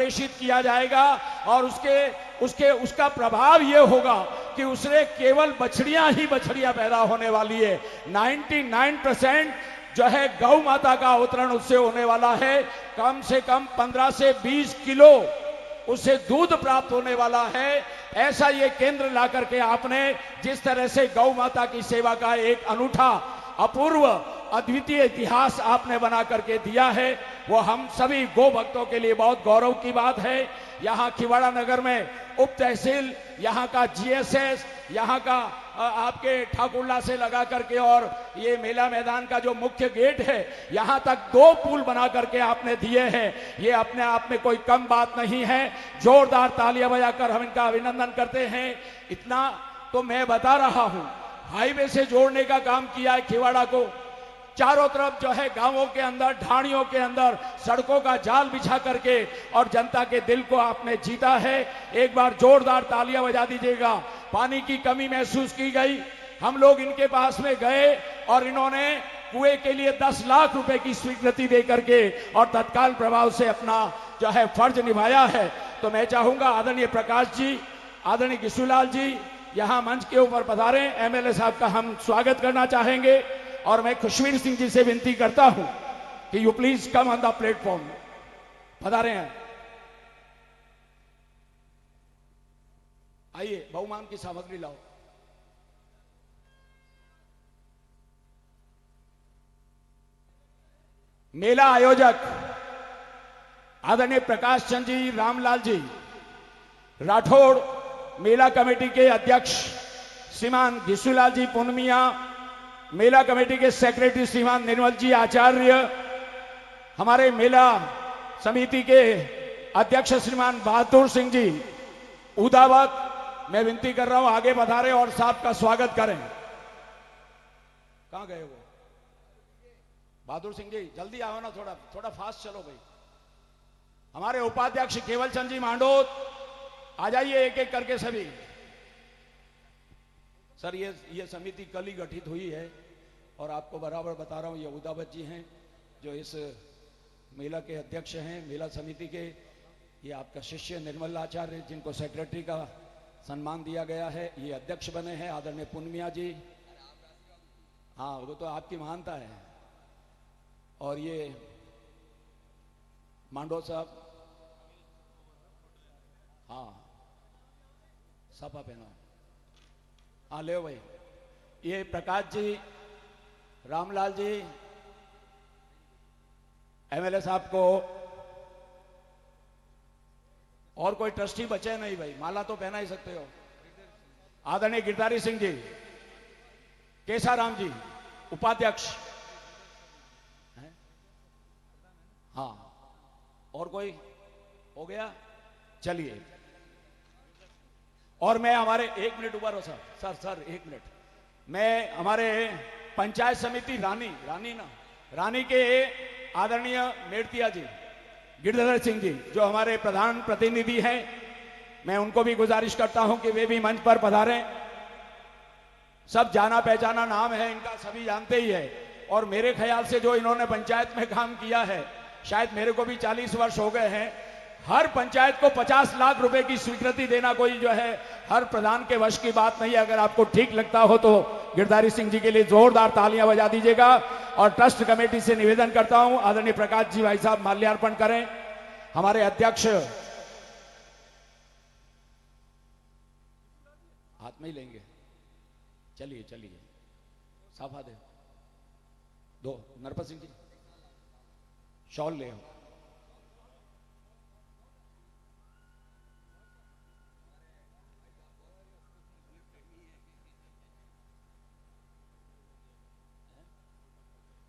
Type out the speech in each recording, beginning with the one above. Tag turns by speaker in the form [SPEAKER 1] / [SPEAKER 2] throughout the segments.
[SPEAKER 1] प्रेषित किया जाएगा और उसका प्रभाव यह होगा कि उससे केवल बछड़ियां ही बछड़ियां पैदा होने वाली है। 99% जो है गौ माता का अवतरण उससे होने वाला है। कम से कम 15 से 20 किलो उससे दूध प्राप्त होने वाला है। ऐसा ये केंद्र ला करके आपने जिस तरह से गौ माता की सेवा का एक अनूठा अपूर्व अद्वितीय इतिहास आपने बना करके दिया है, वो हम सभी गो भक्तों के लिए बहुत गौरव की बात है। यहाँ खिवाड़ा नगर में उप तहसील, यहाँ का जीएसएस, यहाँ का आपके ठाकुरला से लगा करके और ये मेला मैदान का जो मुख्य गेट है, यहाँ तक 2 पुल बना करके आपने दिए हैं। ये अपने आप में कोई कम बात नहीं है। जोरदार तालियां बजाकर हम इनका अभिनंदन करते हैं। इतना तो मैं बता रहा हूं, हाईवे से जोड़ने का काम किया है खिवाड़ा को। चारों तरफ जो है गांवों के अंदर, ढाणियों के अंदर सड़कों का जाल बिछा करके और जनता के दिल को आपने जीता है। एक बार जोरदार तालियां बजा दीजिएगा। पानी की कमी महसूस की गई, हम लोग इनके पास में गए और इन्होंने कुएं के लिए 10 लाख रुपए की स्वीकृति दे करके और तत्काल प्रभाव से अपना जो है फर्ज निभाया है। तो मैं चाहूंगा आदरणीय प्रकाश जी, आदरणीय गिशुलाल जी यहां मंच के ऊपर पधारें। एमएलए साहब का हम स्वागत करना चाहेंगे और मैं खुशवीर सिंह जी से विनती करता हूं कि you please come on the platform. पधारे हैं, आइए बहुमान की सामग्री लाओ। मेला आयोजक आदरणीय प्रकाश चंद जी, रामलाल जी राठौड़, मेला कमेटी के अध्यक्ष श्रीमान घिसुलाल जी पुनमिया, मेला कमेटी के सेक्रेटरी श्रीमान निर्मल जी आचार्य, हमारे मेला समिति के अध्यक्ष श्रीमान बहादुर सिंह जी उदावत, मैं विनती कर रहा हूं आगे पधारें और साहब का स्वागत करें। कहां गए वो बहादुर सिंह जी? जल्दी आओ ना, थोड़ा फास्ट चलो भाई। हमारे उपाध्यक्ष केवल चंद जी मांडोत, आ जाइए एक एक करके सभी। सर ये समिति कल ही गठित हुई है और आपको बराबर बता रहा हूं, ये उदावत जी हैं जो इस मेला के अध्यक्ष हैं, मेला समिति के। ये आपका शिष्य निर्मल आचार्य जिनको सेक्रेटरी का सम्मान दिया गया है, ये अध्यक्ष बने हैं। आदरणीय पुनमिया जी, हाँ वो तो आपकी महानता है। और ये मांडो साहब, हाँ सपा पहनो, हाँ ले भाई। ये प्रकाश जी, रामलाल जी, एमएलए साहब को। और कोई ट्रस्टी बचे नहीं भाई, माला तो पहना ही सकते हो। आदरणीय गिरधारी सिंह जी, केसाराम जी उपाध्यक्ष, हाँ और कोई हो गया? चलिए। और मैं हमारे, 1 मिनट ऊपर हो सर 1 मिनट। मैं हमारे पंचायत समिति रानी के आदरणीय मेड़तिया जी, गिरधर सिंह जी जो हमारे प्रधान प्रतिनिधि हैं, मैं उनको भी गुजारिश करता हूं कि वे भी मंच पर पधारें। सब जाना पहचाना नाम है इनका, सभी जानते ही है। और मेरे ख्याल से जो इन्होंने पंचायत में काम किया है, शायद मेरे को भी 40 वर्ष हो गए हैं। हर पंचायत को 50 लाख रुपए की स्वीकृति देना कोई जो है हर प्रधान के वश की बात नहीं है। अगर आपको ठीक लगता हो तो गिरधारी सिंह जी के लिए जोरदार तालियां बजा दीजिएगा। और ट्रस्ट कमेटी से निवेदन करता हूं आदरणीय प्रकाश जी भाई साहब माल्यार्पण करें। हमारे अध्यक्ष हाथ में ही लेंगे, चलिए साफा दो। नरपत सिंह जी शॉल ले आओ।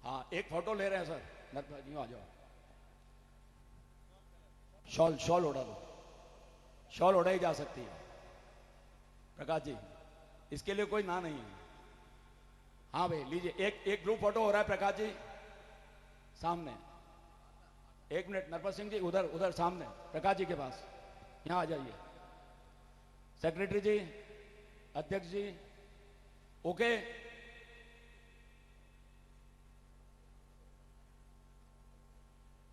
[SPEAKER 1] हाँ एक फोटो ले रहे हैं सर, नरपत जी आ जाओ। शॉल ओढ़ा दो, शॉल ओढ़ाई जा सकती है। प्रकाश जी इसके लिए कोई ना नहीं है। हाँ भाई लीजिए, एक ग्रुप फोटो हो रहा है प्रकाश जी सामने। 1 मिनट, नरपत सिंह जी उधर सामने प्रकाश जी के पास, यहां आ जाइए। सेक्रेटरी जी, अध्यक्ष जी, ओके।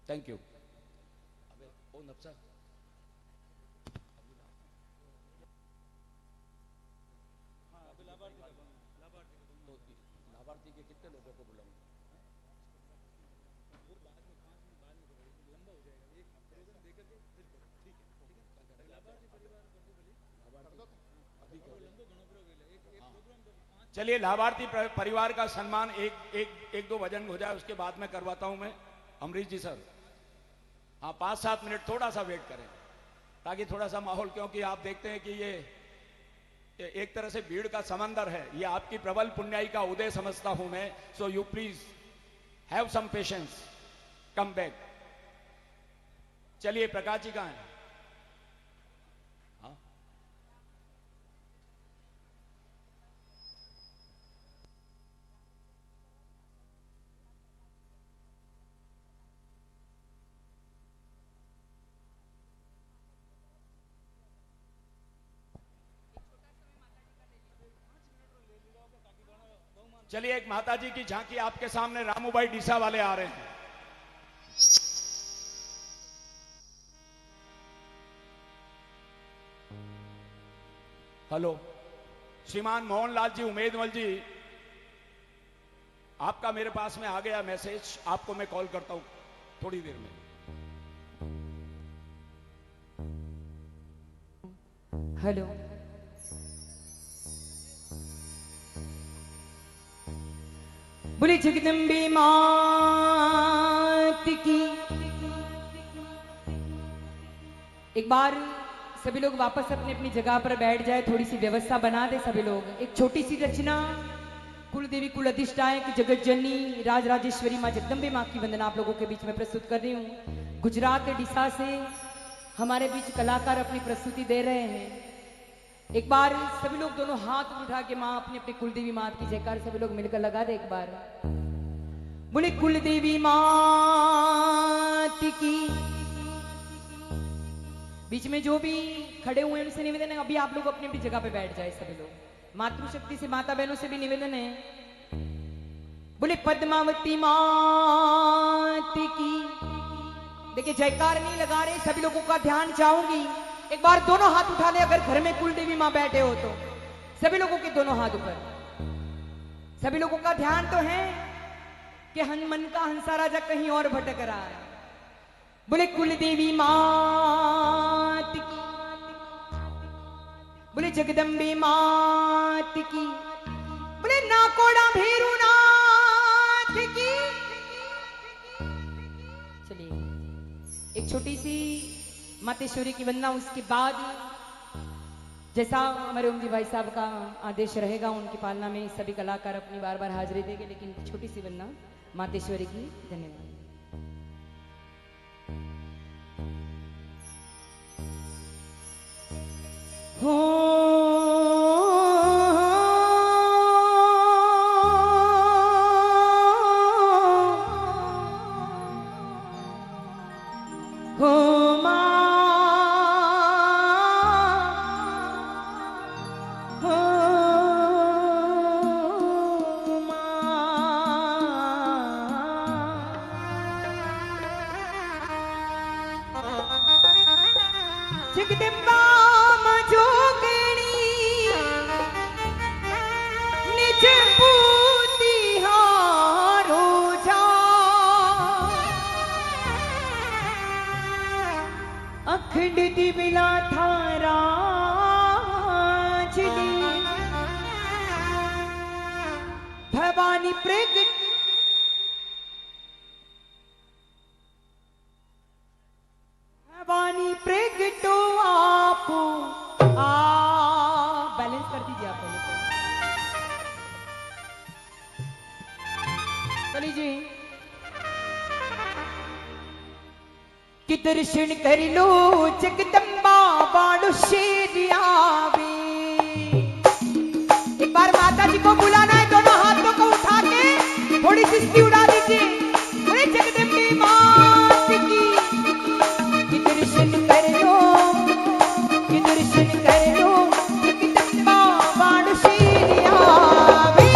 [SPEAKER 1] Thank you. अबे ओ नफसा लाभार्थी के कितने लोगों को बुलाऊं? चलिए, लाभार्थी परिवार का सम्मान एक दो वजन हो जाए, उसके बाद में करवाता हूं मैं। अमरीश जी सर, हाँ 5-7 मिनट थोड़ा सा वेट करें, ताकि थोड़ा सा माहौल, क्योंकि आप देखते हैं कि ये एक तरह से भीड़ का समंदर है, ये आपकी प्रबल पुण्याई का उदय समझता हूं मैं। So you please have some patience, come back. चलिए, प्रकाश जी कहां हैं? हाँ, चलिए, एक माता जी की झांकी आपके सामने, रामूभाई डीसा वाले आ रहे हैं। हेलो, श्रीमान मोहनलाल जी उमेदवल जी, आपका मेरे पास में आ गया मैसेज, आपको मैं कॉल करता हूं थोड़ी देर में।
[SPEAKER 2] हेलो, बोले जगदम्बे मात की। एक बार सभी लोग वापस अपनी अपनी जगह पर बैठ जाए, थोड़ी सी व्यवस्था बना दे सभी लोग। एक छोटी सी रचना कुल देवी कुल अधिष्ठायक जगत जननी राज राजेश्वरी माँ जगदम्बे माँ की वंदना आप लोगों के बीच में प्रस्तुत कर रही हूँ। गुजरात के डीसा से हमारे बीच कलाकार अपनी प्रस्तुति दे रहे हैं। एक बार सभी लोग दोनों हाथ उठा के माँ अपनी अपनी कुलदेवी माँ की जयकार सभी लोग मिलकर लगा दे एक बार। बोले कुलदेवी मात की। बीच में जो भी खड़े हुए हैं उनसे निवेदन है, अभी आप लोग अपनी अपनी जगह पे बैठ जाए सभी लोग। मातृशक्ति से, माता बहनों से भी निवेदन है, बोले पद्मावती मात की। देखिए, जयकार नहीं लगा रहे, सभी लोगों का ध्यान चाहूंगी। एक बार दोनों हाथ उठा ले, अगर घर में कुलदेवी मां बैठे हो तो सभी लोगों के दोनों हाथ ऊपर। सभी लोगों का ध्यान तो है कि मन का हंसा राजा कहीं और भटक रहा है। बोले कुलदेवी मात की, बोले जगदम्बे मात की, बोले नाकोड़ा भैरू नाथ की। चलिए, एक छोटी सी मातेश्वरी की वंदना, उसके बाद जैसा हमारे ओम जी भाई साहब का आदेश रहेगा उनकी पालना में सभी कलाकार अपनी बार बार हाजिरी देंगे, लेकिन छोटी सी वंदना मातेश्वरी की। धन्यवाद। जगदम्बा मां जोगणी निज पूती हारो जा, अखंड दिविला थारा झली, भवानी प्रगट भवानी प्रगटो आप बैलेंस कर दीजिए आप पहले तो। लीजिए कि दर्शन कर लो जगदम्बा बाणु शेर आवे। एक बार माता जी को बुलाना है, दोनों हाथों को उठा के थोड़ी सी उड़ा दीजिए। अरे जगदम्बे मात की, कि दर्शन कर लो, कि दर्शन कर लो जगदम्बा बाणु शेर आवे।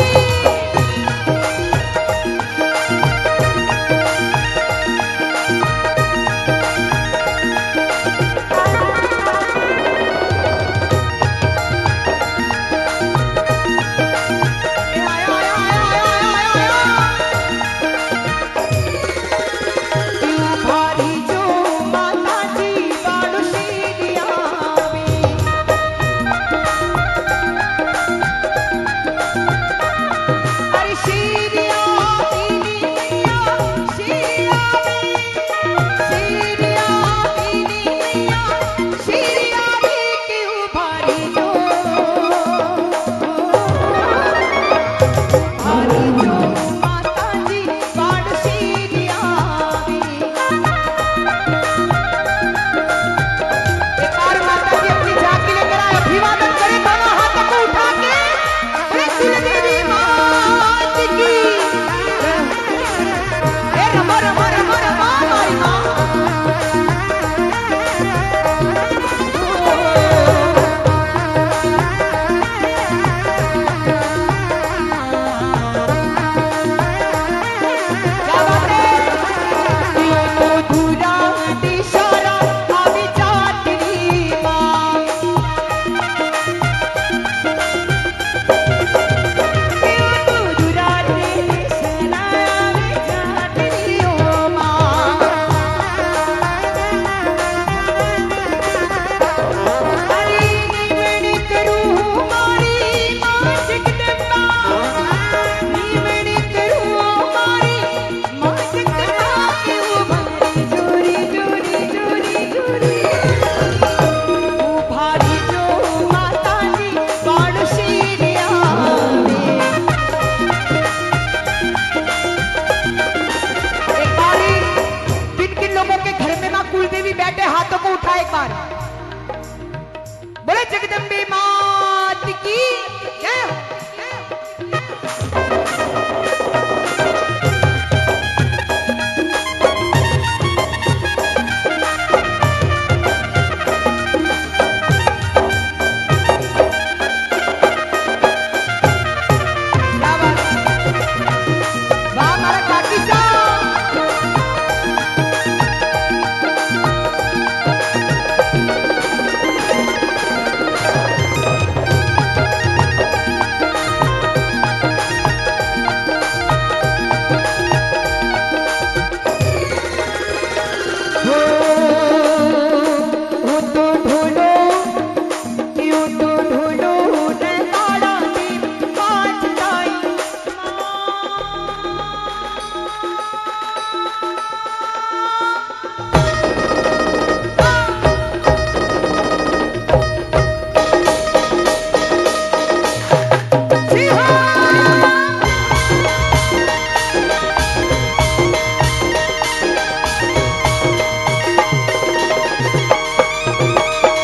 [SPEAKER 2] बोले जगदम्बे मात की जय हो। क्या बात है? वाह हमारा काकी साहब। हो तो ढोलो यूं तो ढोलो ने ताड़ा दी पाँच ताई जी हाँ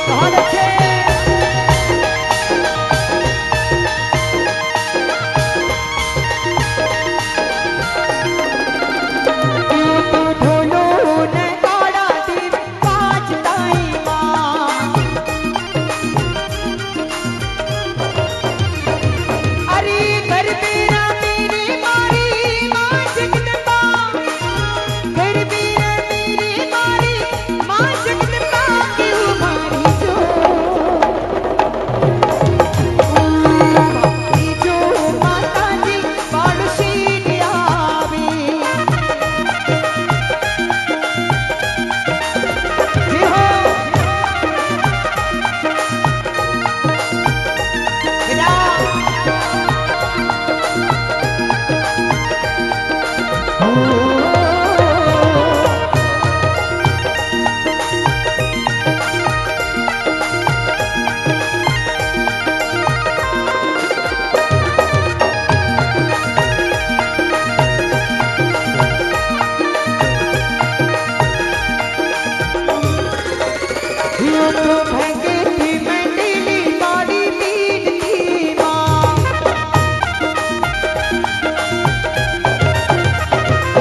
[SPEAKER 2] बहुत अच्छे। यूं तो ढोलो ने ताड़ा दी पाँच ताई माँ अरे घर मेरा मेरी मारी माँ जगदम्बा घर मेरा मेरी मारी माँ जगदम्बा क्यों मारी जो माता जी बालुशी आवी जी हो बिना यूं तो भंगे थी मंडली बाड़ी मीन थी माँ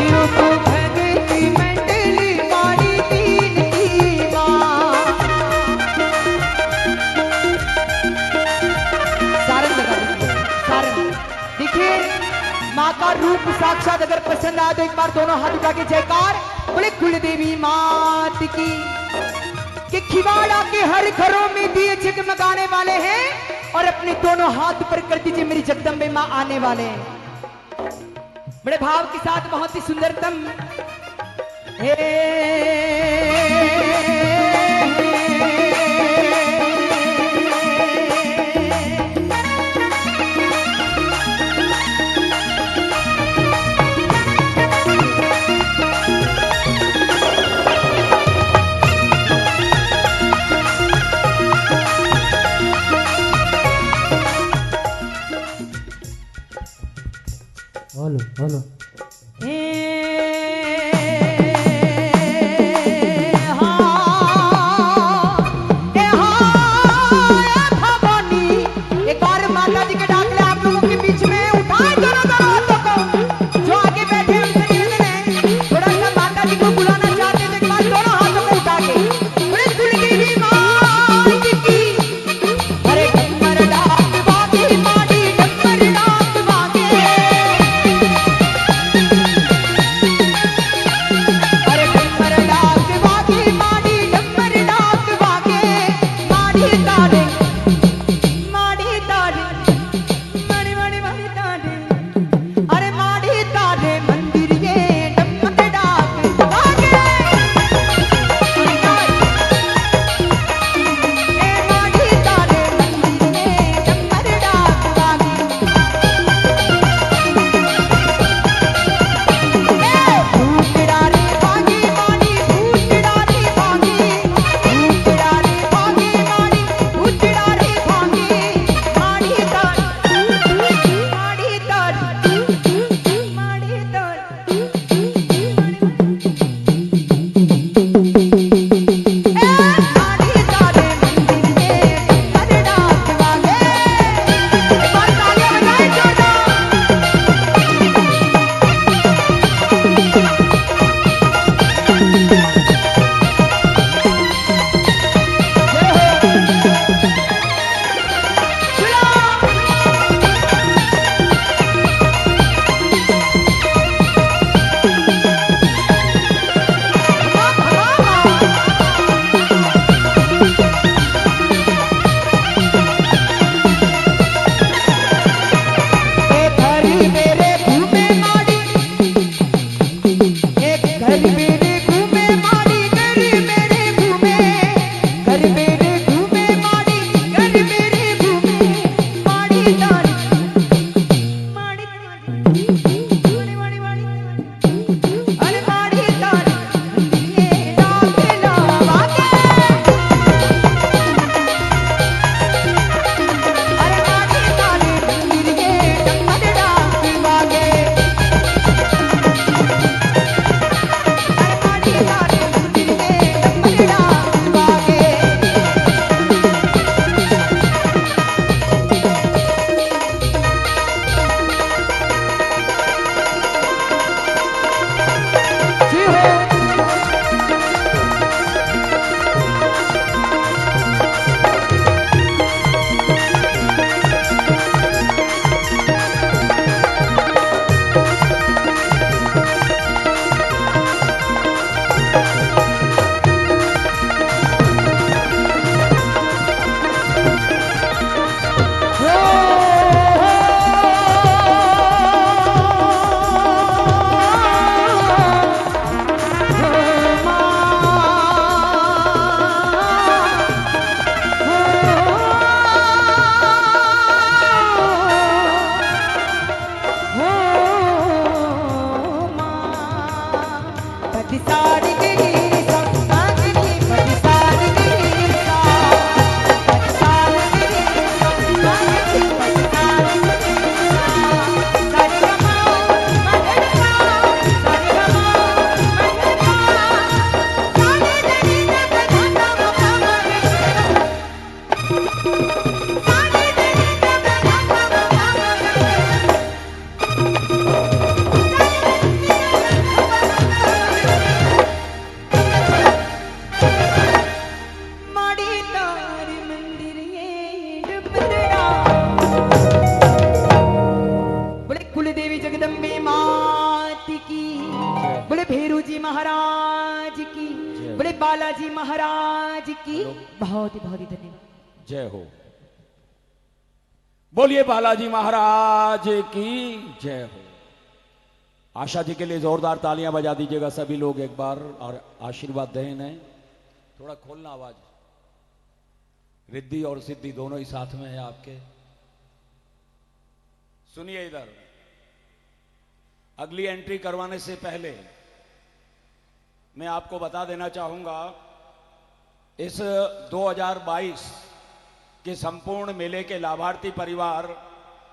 [SPEAKER 2] यूं तो भंगे थी मंडली बाड़ी मीन थी माँ सारन लगा दीजिए सारन देखिए माँ का रूप साक्षात अगर पसंद आए तो एक बार दोनों हाथ उठा के जयकार बोले कुलदेवी मात की कि खिवाड़ा के हर घरों में दिए जगमगाने वाले हैं और अपने दोनों हाथ ऊपर कर दीजिए मेरी जगदम्बे माँ आने वाले हैं बड़े भाव के साथ बहुत ही सुंदरतम हे
[SPEAKER 3] हेलो हेलो
[SPEAKER 2] एक बार माता जी के डाकले आप लोगों के बीच में उठाए दोनों हाथों को जो आगे बैठे हैं उनसे निवेदन है थोड़ा सा माता जी को बुलाना चाहते हैं तो एक बार दोनों हाथों को उठा के बोले कुलदेवी माँ की अरे डम्बर डाक वागे माटी डम्बर डाक वागे महाराज की, बोले बालाजी महाराज की। बहुत ही धन्यवाद।
[SPEAKER 1] जय हो। बोलिए बालाजी महाराज की जय हो। आशा जी के लिए जोरदार तालियां बजा दीजिएगा सभी लोग एक बार और आशीर्वाद दें इन्हें। थोड़ा खोलना आवाज। रिद्धि और सिद्धि दोनों ही साथ में है आपके। सुनिए इधर, अगली एंट्री करवाने से पहले मैं आपको बता देना चाहूंगा, इस 2022 के संपूर्ण मेले के लाभार्थी परिवार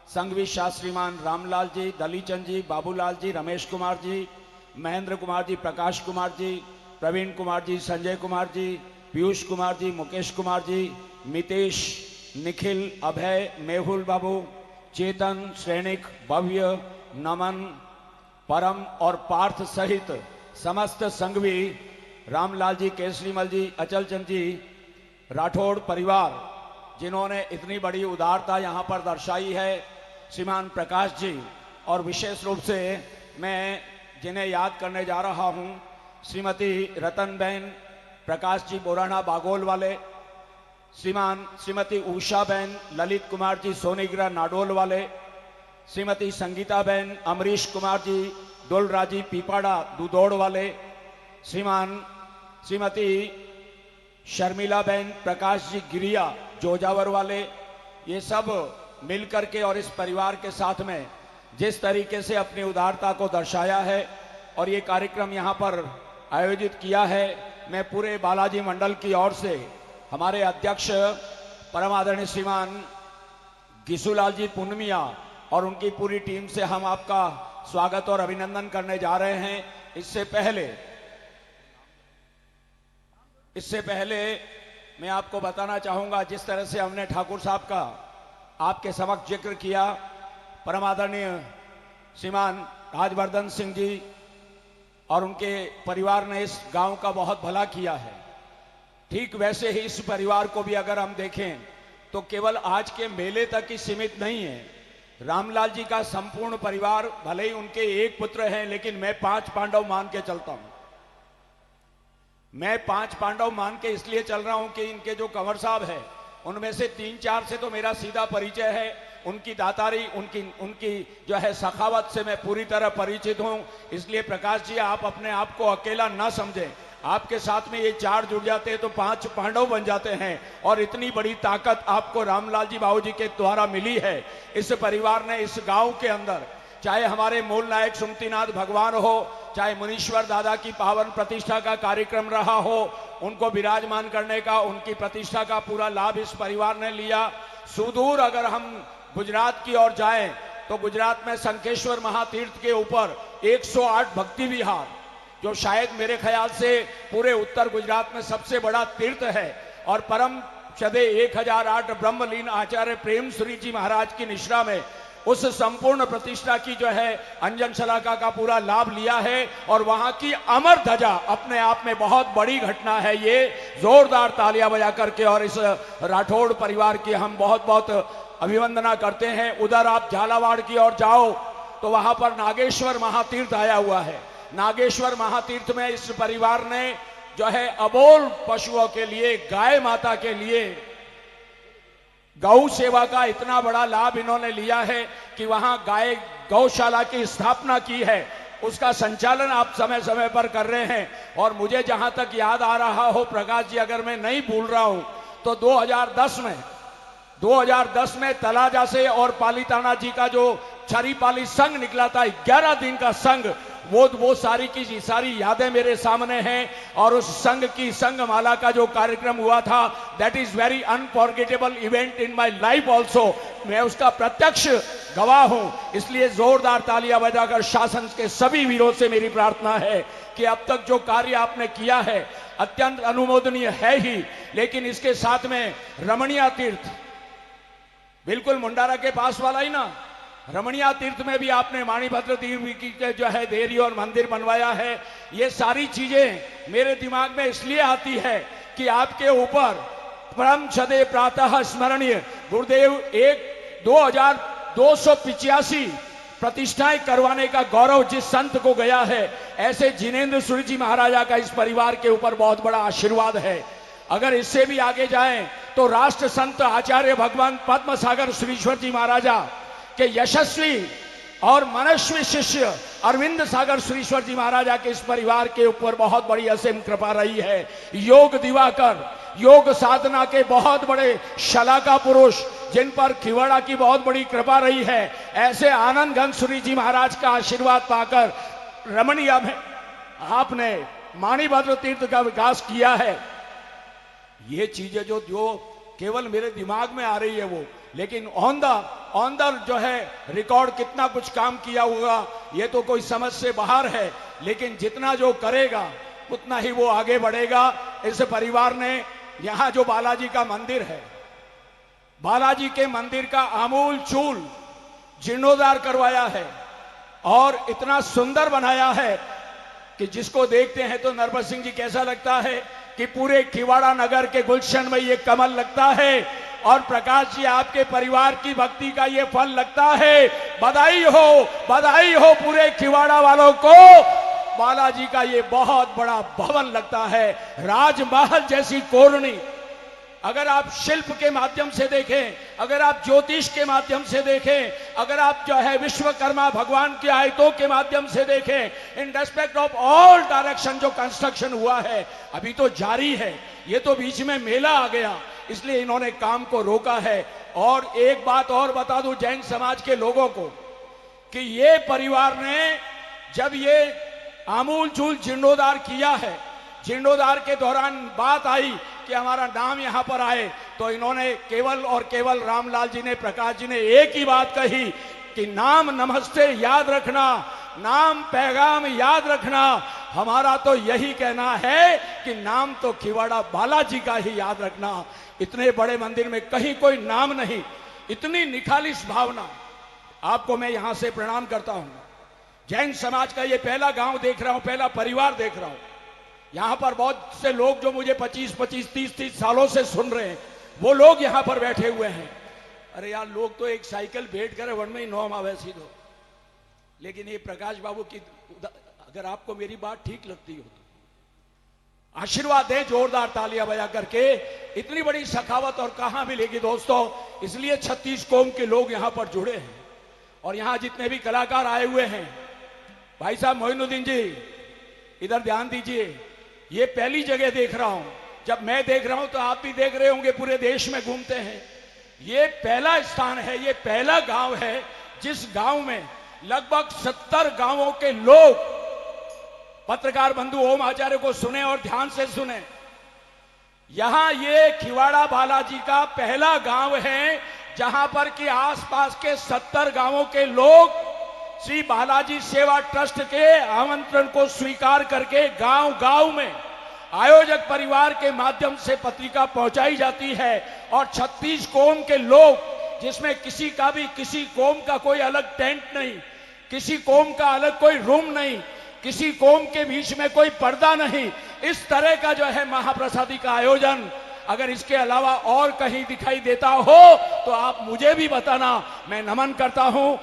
[SPEAKER 1] संघवी शास्त्रीमान रामलाल जी, दलीचंद जी, बाबूलाल जी, रमेश कुमार जी, महेंद्र कुमार जी, प्रकाश कुमार जी, प्रवीण कुमार जी, संजय कुमार जी, पीयूष कुमार जी, मुकेश कुमार जी, मितेश, निखिल, अभय, मेहुल बाबू, चेतन, श्रेणिक, भव्य, नमन, परम और पार्थ सहित समस्त संघवी रामलाल जी, केसरीमल जी, अचल चंद जी, राठौड़ परिवार जिन्होंने इतनी बड़ी उदारता यहां पर दर्शाई है, श्रीमान प्रकाश जी, और विशेष रूप से मैं जिन्हें याद करने जा रहा हूं, श्रीमती रतनबेन प्रकाश जी बोराना बागोल वाले, श्रीमती उषा बहन ललित कुमार जी सोनीग्रा नाडोल वाले, श्रीमती संगीता बहन अमरीश कुमार जी डोलराजी पीपाड़ा दुदौड़ वाले, श्रीमती शर्मिला बहन प्रकाश जी गिरिया जोजावर वाले, ये सब मिलकर के और इस परिवार के साथ में जिस तरीके से अपनी उदारता को दर्शाया है और ये कार्यक्रम यहाँ पर आयोजित किया है, मैं पूरे बालाजी मंडल की ओर से हमारे अध्यक्ष परम आदरणीय श्रीमान गिसूलाल जी पुनमिया और उनकी पूरी टीम से हम आपका स्वागत और अभिनंदन करने जा रहे हैं। इससे पहले मैं आपको बताना चाहूंगा, जिस तरह से हमने ठाकुर साहब का आपके समक्ष जिक्र किया, परम आदरणीय श्रीमान राजवर्धन सिंह जी और उनके परिवार ने इस गांव का बहुत भला किया है। ठीक वैसे ही इस परिवार को भी अगर हम देखें तो केवल आज के मेले तक ही सीमित नहीं है। रामलाल जी का संपूर्ण परिवार, भले ही उनके एक पुत्र हैं, लेकिन मैं 5 पांडव मान के चलता हूं। मैं 5 पांडव मान के इसलिए चल रहा हूं कि इनके जो कंवर साहब है उनमें से 3-4 से तो मेरा सीधा परिचय है। उनकी दातारी, उनकी जो है सखावत से मैं पूरी तरह परिचित हूं। इसलिए प्रकाश जी, आप अपने आप को अकेला ना समझें। आपके साथ में ये 4 जुड़ जाते हैं तो 5 पांडव बन जाते हैं, और इतनी बड़ी ताकत आपको रामलाल जी बाबू जी के द्वारा मिली है। इस परिवार ने इस गांव के अंदर, चाहे हमारे मूल नायक सुमतिनाथ भगवान हो, चाहे मुनीश्वर दादा की पावन प्रतिष्ठा का कार्यक्रम रहा हो, उनको विराजमान करने का, उनकी प्रतिष्ठा का पूरा लाभ इस परिवार ने लिया। सुदूर अगर हम गुजरात की ओर जाएं तो गुजरात में शंखेश्वर महातीर्थ के ऊपर 108 भक्ति विहार, जो शायद मेरे ख्याल से पूरे उत्तर गुजरात में सबसे बड़ा तीर्थ है, और परम सदे 1008 ब्रह्मलीन आचार्य प्रेम श्री जी महाराज की निश्रा में उस संपूर्ण प्रतिष्ठा की जो है अंजन शलाका का पूरा लाभ लिया है, और वहां की अमर ध्वजा अपने आप में बहुत बड़ी घटना है। ये जोरदार तालियां बजा करके और इस राठौड़ परिवार की हम बहुत बहुत अभिवंदना करते हैं। उधर आप झालावाड़ की ओर जाओ तो वहां पर नागेश्वर महातीर्थ आया हुआ है। नागेश्वर महातीर्थ में इस परिवार ने जो है अबोल पशुओं के लिए, गाय माता के लिए गौ सेवा का इतना बड़ा लाभ इन्होंने लिया है कि वहां गौशाला की स्थापना की है। उसका संचालन आप समय समय पर कर रहे हैं। और मुझे जहां तक याद आ रहा हो प्रकाश जी, अगर मैं नहीं भूल रहा हूं तो 2010 में तलाजा से और पालीताना जी का जो छरीपाली संघ निकला था, 11 दिन का संघ, वो सारी की सारी यादें मेरे सामने हैं। और उस संघ की संघ माला का जो कार्यक्रम हुआ था, that is very unforgettable event in my life also. मैं उसका प्रत्यक्ष गवाह हूं। इसलिए जोरदार तालियां बजाकर शासन के सभी वीरों से मेरी प्रार्थना है कि अब तक जो कार्य आपने किया है अत्यंत अनुमोदनीय है ही, लेकिन इसके साथ में रमणीय तीर्थ, बिल्कुल मुंडारा के पास वाला ही ना, रमणीय तीर्थ में भी आपने माणिभद्र तीर्थ की जो है देरी और मंदिर बनवाया है। ये सारी चीजें मेरे दिमाग में इसलिए आती है कि आपके ऊपर परम सदे प्रातः स्मरणीय गुरुदेव 2285 प्रतिष्ठाएं करवाने का गौरव जिस संत को गया है, ऐसे जिनेंद्र सूरी जी महाराजा का इस परिवार के ऊपर बहुत बड़ा आशीर्वाद है। अगर इससे भी आगे जाएं तो राष्ट्र संत आचार्य भगवान पद्म सागर सुरीश्वर जी महाराजा के यशस्वी और मनस्वी शिष्य अरविंद सागर सुरीश्वर जी महाराजा के इस परिवार के ऊपर बहुत बड़ी असीम कृपा रही है। योग दिवाकर, योग साधना के बहुत बड़े शलाका पुरुष जिन पर खिवाड़ा की बहुत बड़ी कृपा रही है, ऐसे आनंद घन सूरी जी महाराज का आशीर्वाद पाकर रमणीय में आपने माणिभद्र तीर्थ का विकास किया है। ये चीजें जो केवल मेरे दिमाग में आ रही है वो, लेकिन ऑन द जो है रिकॉर्ड कितना कुछ काम किया होगा ये तो कोई समझ से बाहर है। लेकिन जितना जो करेगा उतना ही वो आगे बढ़ेगा। इस परिवार ने यहां जो बालाजी का मंदिर है, बालाजी के मंदिर का आमूल चूल जीर्णोद्धार करवाया है और इतना सुंदर बनाया है कि जिसको देखते हैं तो नरपत सिंह जी कैसा लगता है कि पूरे खिवाड़ा नगर के गुलशन में ये कमल लगता है और प्रकाश जी आपके परिवार की भक्ति का ये फल लगता है। बधाई हो पूरे खिवाड़ा वालों को। बालाजी का ये बहुत बड़ा भवन लगता है, राजमहल जैसी कोरनी। अगर आप शिल्प के माध्यम से देखें, अगर आप ज्योतिष के माध्यम से देखें, अगर आप जो है विश्वकर्मा भगवान की आयतों के माध्यम से देखें, in respect of all direction जो कंस्ट्रक्शन हुआ है अभी तो जारी है। ये तो बीच में मेला आ गया इसलिए इन्होंने काम को रोका है। और एक बात और बता दूं जैन समाज के लोगों को कि ये परिवार ने जब ये आमूल चूल जीर्णोद्धार किया है, जीर्णोद्धार के दौरान बात आई कि हमारा नाम यहां पर आए, तो इन्होंने केवल और केवल रामलाल जी ने, प्रकाश जी ने एक ही बात कही कि नाम नमस्ते याद रखना, नाम पैगाम याद रखना। हमारा तो यही कहना है कि नाम तो खिवाड़ा बालाजी का ही याद रखना। इतने बड़े मंदिर में कहीं कोई नाम नहीं, इतनी निखालिस भावना। आपको मैं यहां से प्रणाम करता हूं। जैन समाज का ये पहला गांव देख रहा हूं, पहला परिवार देख रहा हूं। यहां पर बहुत से लोग जो मुझे 25-25, 30-30 सालों से सुन रहे हैं, वो लोग यहां पर बैठे हुए हैं। अरे यार, लोग तो एक साइकिल भेंट करे वन में ही 9 मावे सीधो। लेकिन ये प्रकाश बाबू की, अगर आपको मेरी बात ठीक लगती हो तो आशीर्वाद दें जोरदार तालियां बजा करके। इतनी बड़ी सखावत और कहां मिलेगी दोस्तों। इसलिए 36 कौम के लोग यहां पर जुड़े हैं और यहां जितने भी कलाकार आए हुए हैं, भाई साहब मोइनुद्दीन जी इधर ध्यान दीजिए। ये पहली जगह देख रहा हूं, जब मैं देख रहा हूं तो आप भी देख रहे होंगे, पूरे देश में घूमते हैं। ये पहला स्थान है, ये पहला गांव है जिस गांव में लगभग 70 गांवों के लोग, पत्रकार बंधु ओम आचार्य को सुने और ध्यान से सुने। यहां ये खिवाड़ा बालाजी का पहला गांव है जहां पर कि आसपास के 70 गांवों के लोग श्री बालाजी सेवा ट्रस्ट के आमंत्रण को स्वीकार करके गांव गांव में आयोजक परिवार के माध्यम से पत्रिका पहुंचाई जाती है। और 36 कौम के लोग, जिसमें किसी का भी, किसी कौम का कोई अलग टेंट नहीं, किसी कौम का अलग कोई रूम नहीं, किसी कौम के बीच में कोई पर्दा नहीं, इस तरह का जो है महाप्रसादी का आयोजन अगर इसके अलावा और कहीं दिखाई देता हो तो आप मुझे भी बताना। मैं नमन करता हूं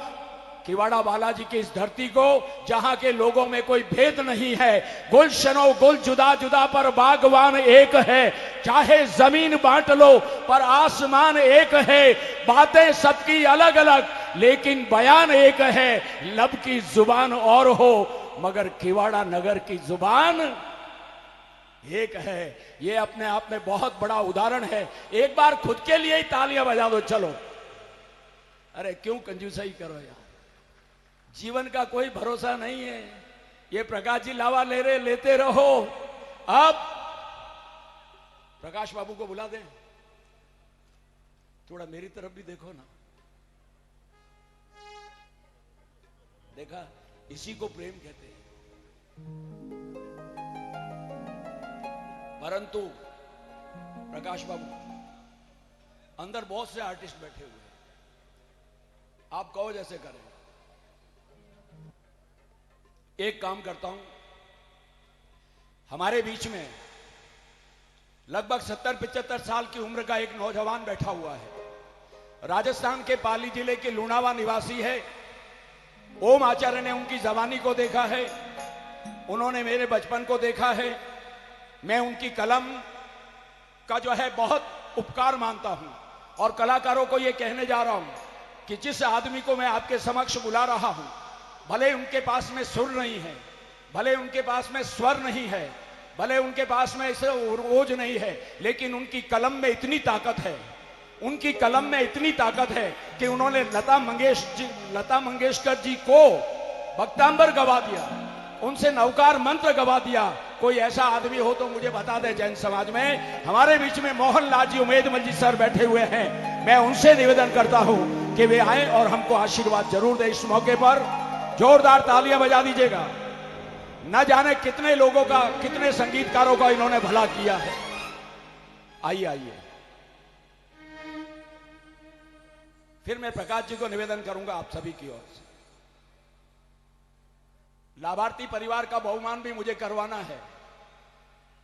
[SPEAKER 1] खिवाड़ा बालाजी की इस धरती को, जहां के लोगों में कोई भेद नहीं है। गुलशनो गुल जुदा जुदा पर बागवान एक है, चाहे जमीन बांट लो पर आसमान एक है। बातें सबकी अलग अलग लेकिन बयान एक है। लब की जुबान और हो मगर खिवाड़ा नगर की जुबान एक है। ये अपने आप में बहुत बड़ा उदाहरण है। एक बार खुद के लिए ही तालियां बजा दो चलो। अरे क्यों कंजूसाई करो यार, जीवन का कोई भरोसा नहीं है। ये प्रकाश जी लावा ले रहे, लेते रहो। अब प्रकाश बाबू को बुला दें, थोड़ा मेरी तरफ भी देखो ना। देखा, इसी को प्रेम कहते हैं। परंतु प्रकाश बाबू, अंदर बहुत से आर्टिस्ट बैठे हुए हैं, आप कहो जैसे करें। एक काम करता हूं, हमारे बीच में लगभग 70-75 साल की उम्र का एक नौजवान बैठा हुआ है। राजस्थान के पाली जिले के लुणावा निवासी है। ओम आचार्य ने उनकी जवानी को देखा है, उन्होंने मेरे बचपन को देखा है। मैं उनकी कलम का जो है बहुत उपकार मानता हूं और कलाकारों को यह कहने जा रहा हूं कि जिस आदमी को मैं आपके समक्ष बुला रहा हूं, भले उनके पास में सुर नहीं है, भले उनके पास में स्वर नहीं है, भले उनके पास में ऐसे ओज नहीं है, लेकिन उनकी कलम में इतनी ताकत है, उनकी कलम में इतनी ताकत है कि उन्होंने लता मंगेशकर जी को भक्तांबर गवा दिया, उनसे नवकार मंत्र गवा दिया। कोई ऐसा आदमी हो तो मुझे बता दे जैन समाज में। हमारे बीच में मोहनलाल जी उमेदमल जी सर बैठे हुए हैं, मैं उनसे निवेदन करता हूं कि वे आए और हमको आशीर्वाद जरूर दे। इस मौके पर जोरदार तालियां बजा दीजिएगा। न जाने कितने लोगों का, कितने संगीतकारों का इन्होंने भला किया है। आइए आइए। फिर मैं प्रकाश जी को निवेदन करूंगा आप सभी की ओर से। लाभार्थी परिवार का बहुमान भी मुझे करवाना है।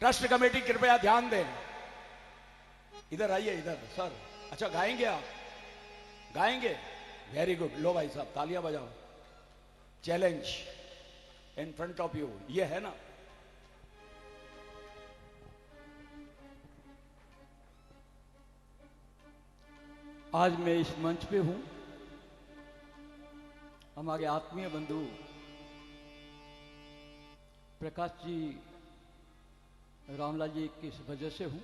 [SPEAKER 1] ट्रस्ट कमेटी कृपया ध्यान दें। इधर आइए, इधर सर। अच्छा गाएंगे आप? गाएंगे? Very good. लो भाई साहब तालियां बजाओ। Challenge in front of you, ये है ना।
[SPEAKER 4] आज मैं इस मंच पे हूं, हमारे आत्मीय बंधु प्रकाश जी, रामलाल जी की वजह से हूं।